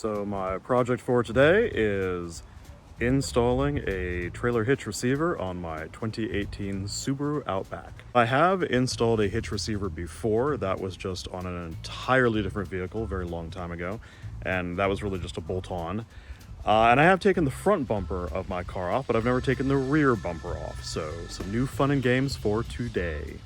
So my project for today is installing a trailer hitch receiver on my 2018 Subaru Outback. I have installed a hitch receiver before. That was just on an entirely different vehicle a very long time ago, and that was really just a bolt-on. And I have taken the front bumper of my car off, but I've never taken the rear bumper off. So some new fun and games for today.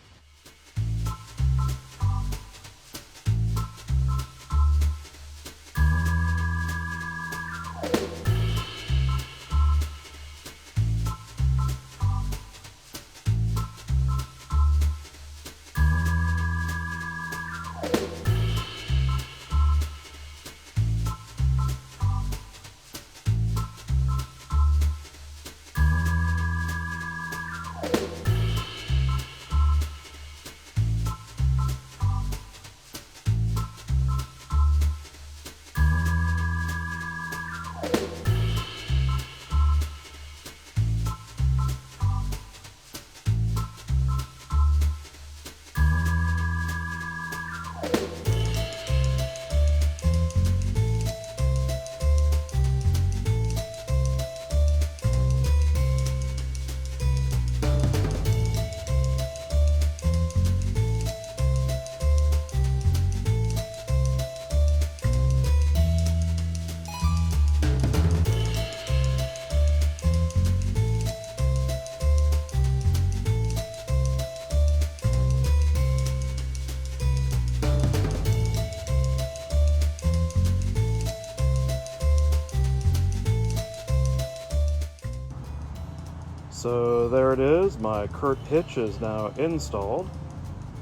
So there it is, my Curt hitch is now installed,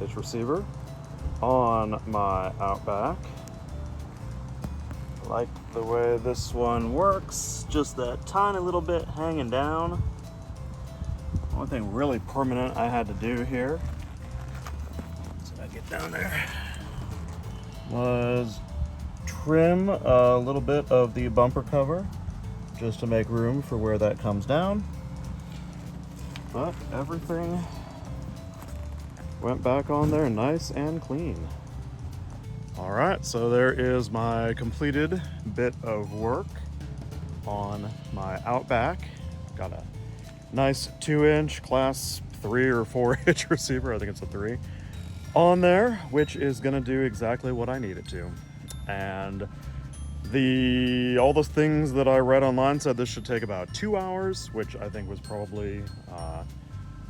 hitch receiver, on my Outback. I like the way this one works, just that tiny little bit hanging down. One thing really permanent I had to do here, so I get down there, was trim a little bit of the bumper cover, just to make room for where that comes down. But everything went back on there nice and clean. All right, so there is my completed bit of work on my Outback. Got a nice 2-inch class 3 or 4 hitch receiver, I think it's a 3, on there, which is gonna do exactly what I need it to. And all those things that I read online said this should take about 2 hours, which I think was probably a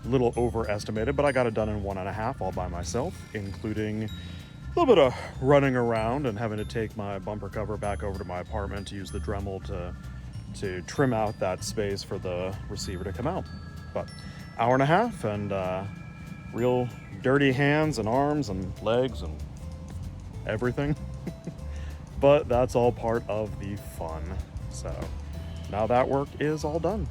little overestimated, but I got it done in 1.5 all by myself, including a little bit of running around and having to take my bumper cover back over to my apartment to use the Dremel to trim out that space for the receiver to come out. But 1.5 hours and real dirty hands and arms and legs and everything. But that's all part of the fun. So now that work is all done.